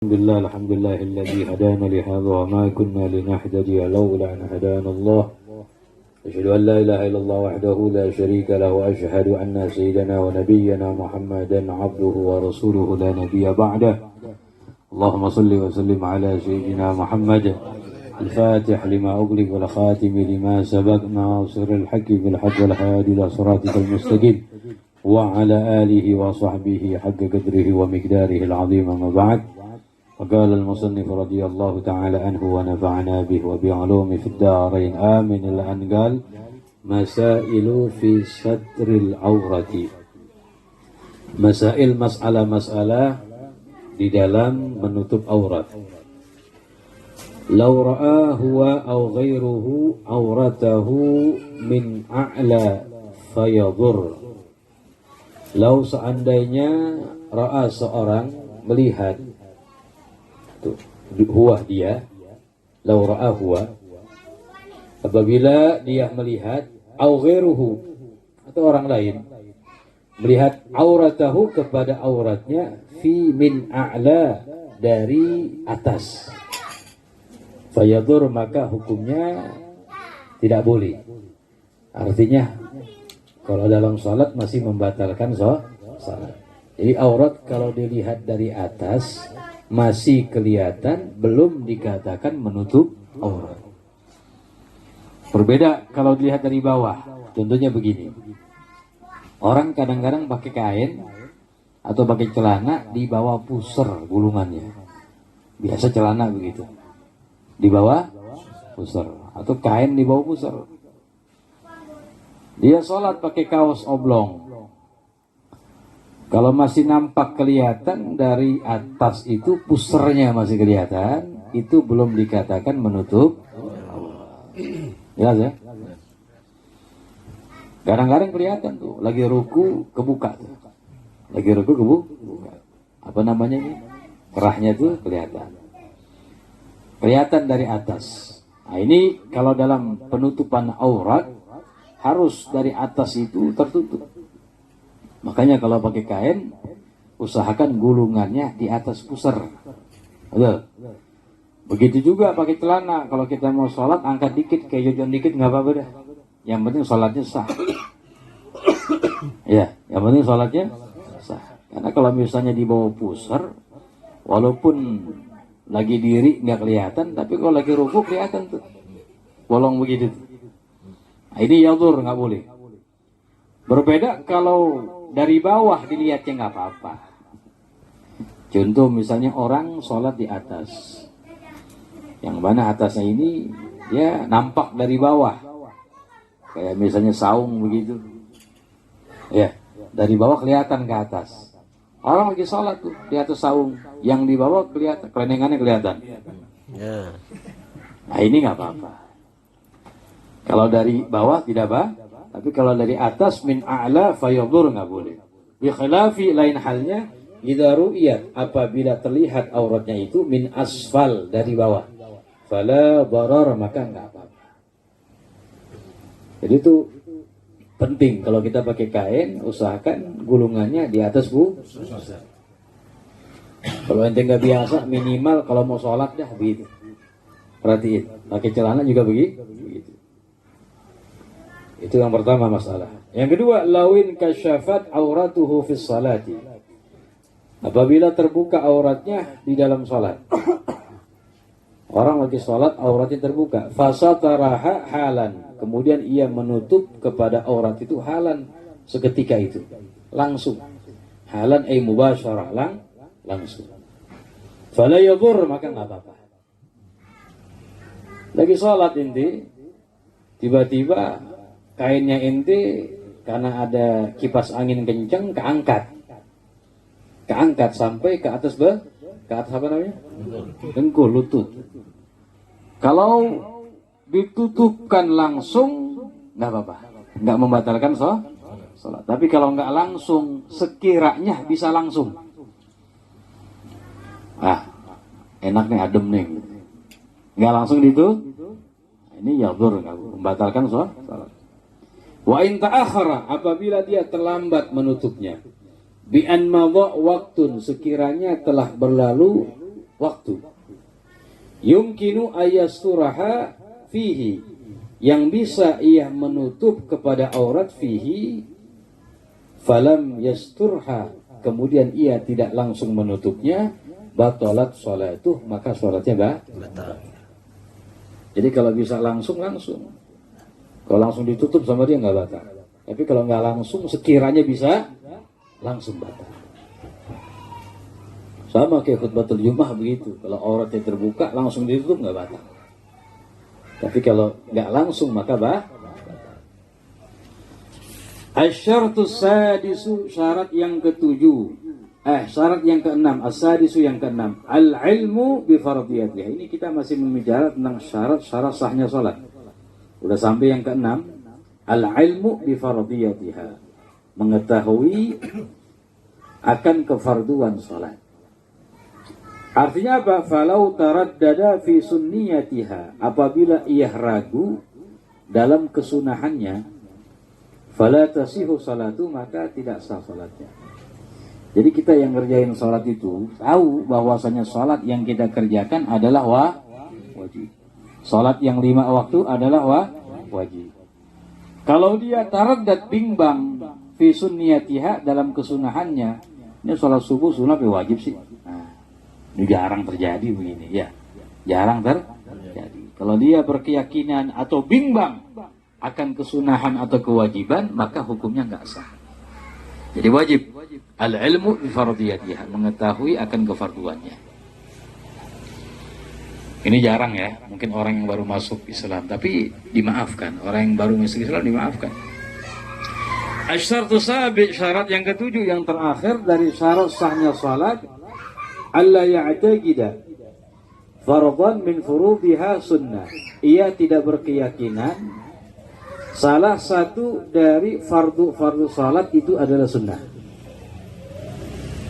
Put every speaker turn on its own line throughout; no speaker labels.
الحمد لله الذي هدانا لهذا وما كنا لنهتدي لولا أن هدانا الله. أشهد أن لا إله إلا الله وحده لا شريك له وأشهد أن سيدنا ونبينا محمدا عبده ورسوله لا نبي بعده. اللهم صل وسلم على سيدنا محمد الفاتح لما أغلق والخاتم لما سبق ناصر الحق بالحق والهادي إلى صراطك المستقيم وعلى آله وصحبه حق قدره ومقداره العظيم. أما بعد، وقال المصنف رضي الله تعالى عنه ونفعنا به وبعلومه في الدارين آمين. الآن قال مسائل في ستر العورة. Masail, masalah di dalam menutup aurat. Law ra'a huwa aw ghairuhu auratahu min a'la fayadur. Lau seandainya ra'a seorang melihat huwa dia, lau ra'a huwa, apabila dia melihat au ghairuhu atau orang lain melihat auratahu kepada auratnya fi min a'la dari atas, fayadur maka hukumnya tidak boleh. Artinya kalau dalam salat masih membatalkan salat. Jadi aurat kalau dilihat dari atas masih kelihatan, belum dikatakan menutup aurat. Berbeda kalau dilihat dari bawah. Contohnya begini. Orang kadang-kadang pakai kain atau pakai celana di bawah pusar gulungannya. Biasa celana begitu. Di bawah pusar atau kain di bawah pusar. Dia sholat pakai kaos oblong. Kalau masih nampak kelihatan dari atas itu pusernya masih kelihatan, itu belum dikatakan menutup. Jelas ya? Kadang-kadang kelihatan tuh, lagi ruku kebuka tuh. Lagi ruku kebuka. Apa namanya ini? Kerahnya tuh kelihatan. Kelihatan dari atas. Nah, ini kalau dalam penutupan aurat harus dari atas itu tertutup. Makanya kalau pakai kain, usahakan gulungannya di atas pusar. Betul. Begitu juga pakai celana. Kalau kita mau sholat, angkat dikit, kejutan dikit, nggak apa-apa dah. Yang penting sholatnya sah. Ya, yang penting sholatnya sah. Karena kalau misalnya di bawah pusar, walaupun lagi diri nggak kelihatan, tapi kalau lagi ruku kelihatan tuh. Bolong begitu. Nah, ini yadur, nggak boleh. Berbeda kalau dari bawah dilihatnya nggak apa-apa. Contoh misalnya orang sholat di atas, yang mana atasnya ini ya nampak dari bawah, kayak misalnya saung begitu, ya dari bawah kelihatan ke atas. Orang lagi sholat tuh di atas saung, yang di bawah kelihatan, kelenengannya kelihatan. Nah ini nggak apa-apa. Kalau dari bawah tidak apa. Tapi kalau dari atas min a'la fayadur nggak boleh. Bi khilafi lain halnya idza ru'iyat apabila terlihat auratnya itu min asfal dari bawah. Fala darar maka nggak apa-apa. Jadi itu penting kalau kita pakai kain usahakan gulungannya di atas Kalau ente nggak biasa minimal kalau mau sholat dah begitu. Perhatiin pakai celana juga begitu. Itu yang pertama masalah. Yang kedua, lawin kasyafat auratuhu fis salati. Apabila terbuka auratnya di dalam salat. Orang lagi salat auratnya terbuka. Fasataraha halan. Kemudian ia menutup kepada aurat itu halan seketika itu. Langsung. Halan ay mubasyarah langsung. Fala yadur maka enggak apa-apa. Lagi salat inti tiba-tiba kainnya ente karena ada kipas angin kencang keangkat sampai ke atas apa namanya? Dengkul, lutut. Kalau ditutupkan langsung nggak apa-apa, nggak membatalkan sholat. Tapi kalau nggak langsung, sekiranya bisa langsung. Enak nih, adem nih. Nggak langsung itu, ini yadur, nggak membatalkan sholat. Wa in ta'akhara apabila dia terlambat menutupnya bi an madha waktun sekiranya telah berlalu waktu. Yumkinu ayasturaha fihi, yang bisa ia menutup kepada aurat fihi, falam yasturha, kemudian ia tidak langsung menutupnya, batalat sholatuh, maka sholatnya batal. Jadi kalau bisa langsung, kalau langsung ditutup sama dia nggak batal. Tapi kalau nggak langsung, sekiranya bisa langsung batal. Sama kayak khutbatul Jumat begitu. Kalau auratnya terbuka, langsung ditutup nggak batal. Tapi kalau nggak langsung maka batal. Asyartus sadisu, syarat yang ketujuh. Syarat yang keenam. As-sadisu yang keenam. Al-ilmu bifardiyatih. Ini kita masih membicarakan tentang syarat sahnya salat. Udah sampai yang keenam. Al-ilmu bifardiyatiha. Mengetahui akan kefarduan salat. Artinya apa? Falau taraddada fi sunniyatiha, apabila ia ragu dalam kesunahannya, fala tasihu salatu, maka tidak sah salatnya. Jadi kita yang ngerjain salat itu tahu bahwasanya salat yang kita kerjakan adalah wajib. Salat yang 5 waktu adalah wajib. Kalau dia taraddad bimbang fi sunniyatiha, dalam kesunahannya, ini salat subuh sunah wajib sih. Ini jarang terjadi begini, ya. Jarang terjadi. Kalau dia berkeyakinan atau bimbang akan kesunahan atau kewajiban, maka hukumnya nggak sah. Jadi wajib. Al-ilmu bifardiyatiha, mengetahui akan kefarduannya. Ini jarang ya, mungkin orang yang baru masuk Islam, tapi dimaafkan. Orang yang baru masuk Islam dimaafkan. Asyartu sabi, syarat yang ketujuh, yang terakhir dari syarat sahnya salat, alla ya'taqida fardhan min furudiha sunnah. Ia tidak berkeyakinan salah satu dari fardu salat itu adalah sunnah.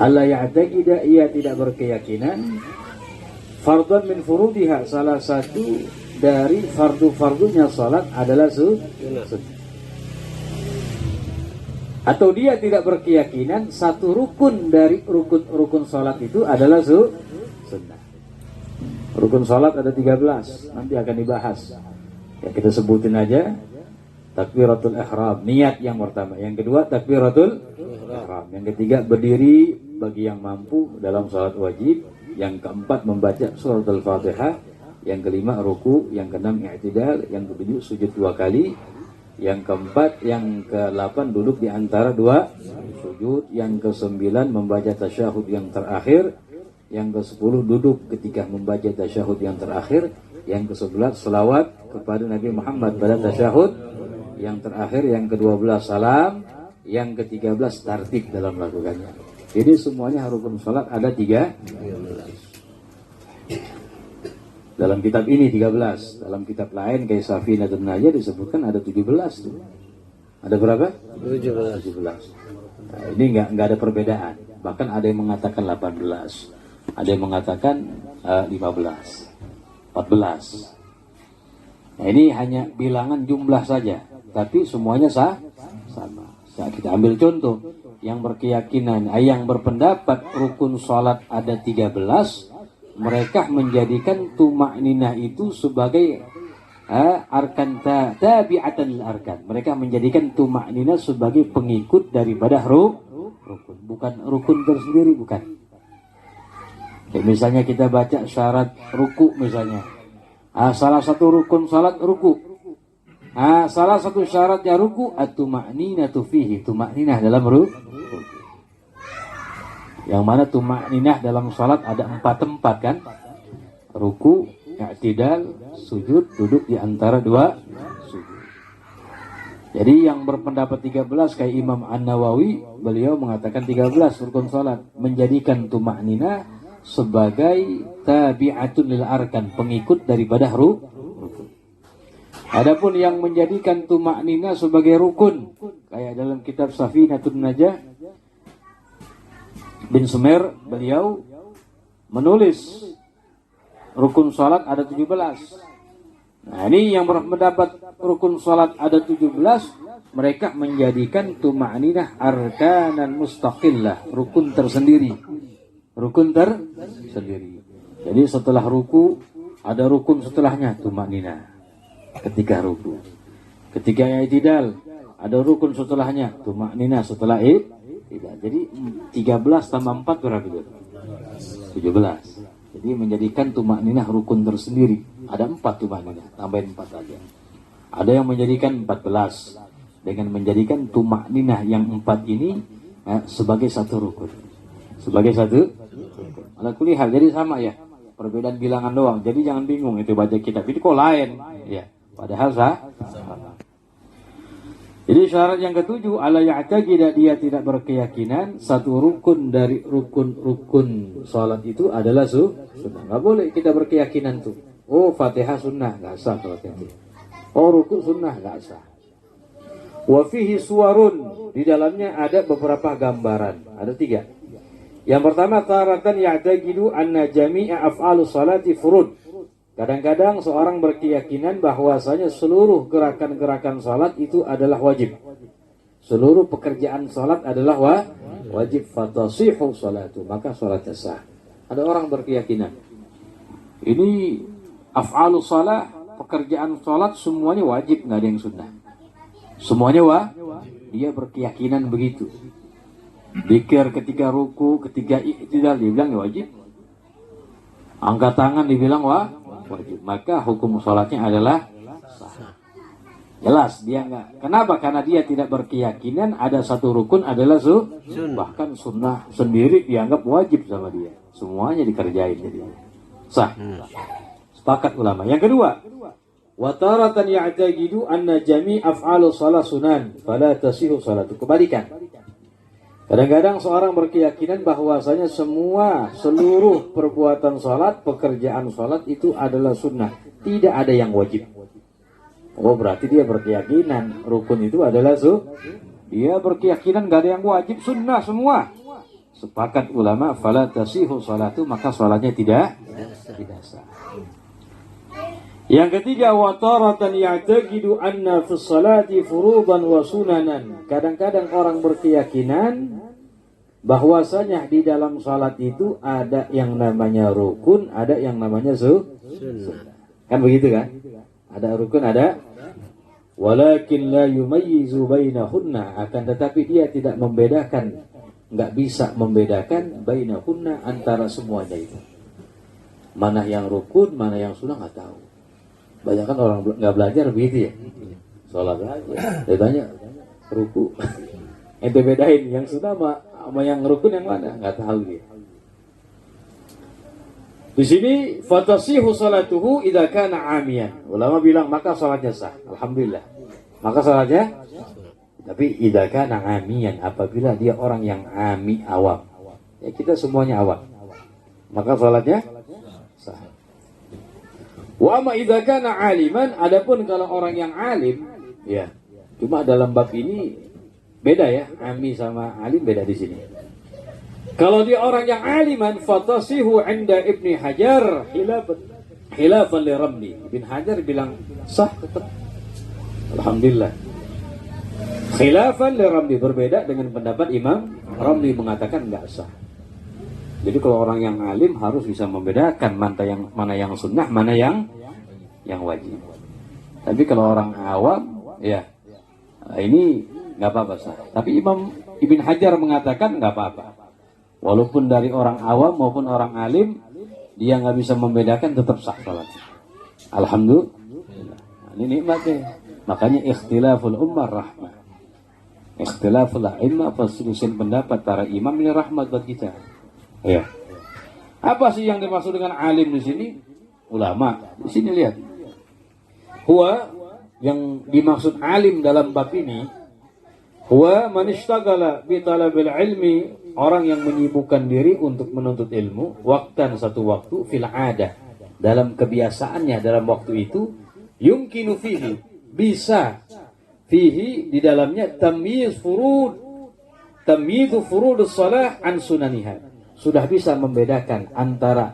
Alla ya'taqida, ia tidak berkeyakinan fardhan min furudiha, salah satu dari fardunya salat adalah sunnah. Atau dia tidak berkeyakinan satu rukun dari rukun salat itu adalah sunnah. Rukun salat ada 13, nanti akan dibahas. Ya kita sebutin aja. Takbiratul ihram, niat yang pertama. Yang kedua takbiratul ihram. Yang ketiga berdiri bagi yang mampu dalam salat wajib. Yang keempat membaca surat Al-Fatihah. Yang kelima ruku, yang keenam i'tidal, yang ketujuh sujud 2 kali. Yang keempat, yang ke-8 duduk di antara 2 sujud. Yang ke-9 membaca tasyahud yang terakhir. Yang ke-10 duduk ketika membaca tasyahud yang terakhir. Yang ke-11 selawat kepada Nabi Muhammad pada tasyahud yang terakhir. Yang ke-12 salam. Yang ke-13 tartib dalam melakukannya. Jadi semuanya rukun salat ada 13. Dalam kitab ini 13, dalam kitab lain kayak Safinatun Najah disebutkan ada 17 tuh. Ada berapa? 17. Nah, ini enggak ada perbedaan. Bahkan ada yang mengatakan 18. Ada yang mengatakan 15. 14. Nah, ini hanya bilangan jumlah saja, tapi semuanya sama. Nah, kita ambil contoh yang berkeyakinan, yang berpendapat rukun salat ada 13. Mereka menjadikan tumakninah itu sebagai arkan tabi'atan lil arkan. Mereka menjadikan tumakninah sebagai pengikut daripada rukun, bukan rukun tersendiri, bukan. Kayak misalnya kita baca syarat ruku misalnya. Salah satu rukun salat ruku. Salah satu syaratnya ruku at-tumakninatu fihi, tumakninah dalam ruku. Yang mana tumakninah dalam salat ada 4 tempat kan? Ruku, i'tidal, sujud, duduk di antara 2 sujud. Jadi yang berpendapat 13 kayak Imam An-Nawawi, beliau mengatakan 13 rukun salat, menjadikan tumakninah sebagai tabi'atun lil arkan, pengikut daripada rukun. Adapun yang menjadikan tumakninah sebagai rukun, kayak dalam kitab Safinatun Najah bin Sumer, beliau menulis rukun salat ada 17. Nah, ini yang berpendapat rukun salat ada 17, mereka menjadikan tumakninah arkanan mustaqillah, rukun tersendiri. Rukun tersendiri. Jadi setelah ruku ada rukun setelahnya, tumakninah ketika ruku. Ketika i'tidal ada rukun setelahnya, tumakninah setelah i'tidal. Jadi 13 tambah 4 berapa itu? 17. Jadi menjadikan tumakninah rukun tersendiri. Ada 4 tumakninah, tambahin 4 aja. Ada yang menjadikan 14 dengan menjadikan tumakninah yang 4 ini sebagai satu rukun. Sebagai satu rukun. Ala kulli hal, jadi sama ya. Perbedaan bilangan doang. Jadi jangan bingung itu baca kitab. Itu kok lain? Ya, padahal sama. Jadi syarat yang ketujuh, ala ya'taqida, dia tidak berkeyakinan satu rukun dari rukun-rukun salat itu adalah sunnah. Enggak boleh kita berkeyakinan tuh. Oh, Fatihah sunnah, enggak sah kalau itu. Oh, rukun sunnah, enggak sah. Wa fihi suwarun, di dalamnya ada beberapa gambaran. Ada 3. Yang pertama, taratan ya'taqidu anna jami'a af'alus salati furud. Kadang-kadang seorang berkeyakinan bahwasanya seluruh gerakan-gerakan salat itu adalah wajib. Seluruh pekerjaan salat adalah wajib, fatasihu salatu, maka salatnya sah. Ada orang berkeyakinan ini af'alus salat, pekerjaan salat semuanya wajib, nggak ada yang sunnah. Semuanya dia berkeyakinan begitu. Zikir ketika ruku, ketika i'tidal dibilang wajib. Angkat tangan dibilang wajib. Maka hukum sholatnya adalah sah. Jelas dia enggak. Kenapa? Karena dia tidak berkeyakinan ada satu rukun adalah bahkan sunnah sendiri dianggap wajib sama dia. Semuanya dikerjain jadi sah. Sepakat ulama. Yang kedua, wa taratan ya'taqidu anna jami' af'alus shalah sunan fala tasihu salatu. Kebalikan. Kadang-kadang seorang berkeyakinan bahwasanya seluruh perbuatan salat, pekerjaan salat itu adalah sunnah. Tidak ada yang wajib. Oh, berarti dia berkeyakinan rukun itu adalah dia berkeyakinan gak ada yang wajib, sunnah semua. Sepakat ulama, fala tasihu salatu, maka salatnya tidak sah. Yang ketiga, wa taratan ya'taqidu anna fis salati furudan wa sunanan. Kadang-kadang orang berkeyakinan bahwasanya di dalam salat itu ada yang namanya rukun, ada yang namanya sunnah. Kan begitu kan? Ada rukun, ada walakin la yumayyizu bainahunna, akan tetapi dia tidak membedakan, enggak bisa membedakan bainahunna, antara semuanya itu. Mana yang rukun, mana yang sunnah enggak tahu. Banyak kan orang nggak belajar begitu ya, sholat aja, dia tanya ruku, ente bedain yang sunnah sama yang rukun yang mana, nggak tahu dia. Di sini fatasihu salatuhu idza kana amiyan. Ulama bilang maka salatnya sah. Alhamdulillah. Maka salatnya, tapi idza kana amiyan, apabila dia orang yang ami, awam. Ya kita semuanya awam. Maka salatnya sah. Wa ma idza kana aliman, adapun kalau orang yang alim, ya. Cuma dalam bab ini beda ya, ami sama alim beda di sini. Kalau dia orang yang aliman, fatasihu 'inda Ibnu Hajar khilafan li Ramli. Ibnu Hajar bilang sah tetap. Alhamdulillah. Khilafan li Ramli, berbeda dengan pendapat Imam Ramli, mengatakan enggak sah. Jadi kalau orang yang alim harus bisa membedakan mana yang sunnah, mana yang wajib. Tapi kalau orang awam, ya ini nggak apa-apa sah. Tapi Imam Ibn Hajar mengatakan nggak apa-apa. Walaupun dari orang awam maupun orang alim, dia nggak bisa membedakan, tetap sah salatnya. Alhamdulillah. Ini nikmatnya. Makanya ikhtilaful ummah rahmah. Ikhtilaful a'immah, perselisihan pendapat para imam ini rahmat buat kita. Ya. Apa sih yang dimaksud dengan alim di sini? Ulama. Di sini lihat. Huwa, yang dimaksud alim dalam bab ini, huwa man ishtaghala bi talabil ilmi, orang yang menyibukkan diri untuk menuntut ilmu, waktan satu waktu, fil ada, dalam kebiasaannya dalam waktu itu, yumkinu fihi, bisa fihi di dalamnya tamyiz furudus shalah an sunaniha. Sudah bisa membedakan antara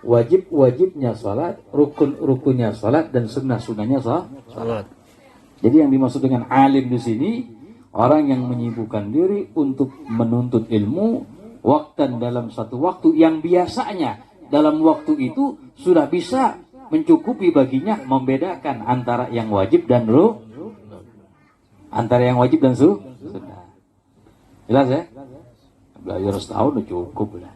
wajib-wajibnya salat, rukun-rukunnya salat, dan sunnah-sunnahnya salat. Jadi yang dimaksud dengan alim di sini, orang yang menyibukkan diri untuk menuntut ilmu waktu dalam satu waktu yang biasanya dalam waktu itu sudah bisa mencukupi baginya membedakan antara yang wajib dan antara yang wajib dan sunnah. Jelas ya? Belajar setahun udah cukup lah.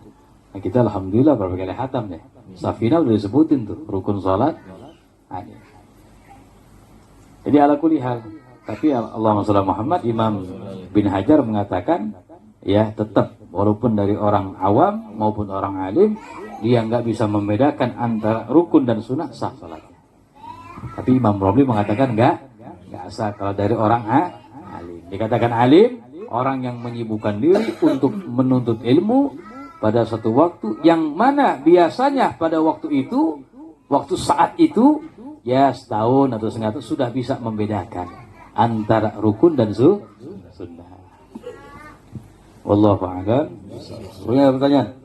Nah, kita alhamdulillah berapa kali hatam ya. Safina udah disebutin tuh rukun salat. Jadi ala kulli hal. Tapi Allahumma shalli Muhammad, Imam bin Hajar mengatakan ya tetap walaupun dari orang awam maupun orang alim dia nggak bisa membedakan antara rukun dan sunnah, sah salatnya. Tapi Imam Romli mengatakan nggak sah kalau dari orang alim. Dikatakan alim orang yang menyibukkan diri untuk menuntut ilmu pada satu waktu yang mana biasanya pada waktu itu, waktu saat itu ya setahun atau setengah tahun sudah bisa membedakan antara rukun dan sunnah. Wallahu a'lam. Punya pertanyaan?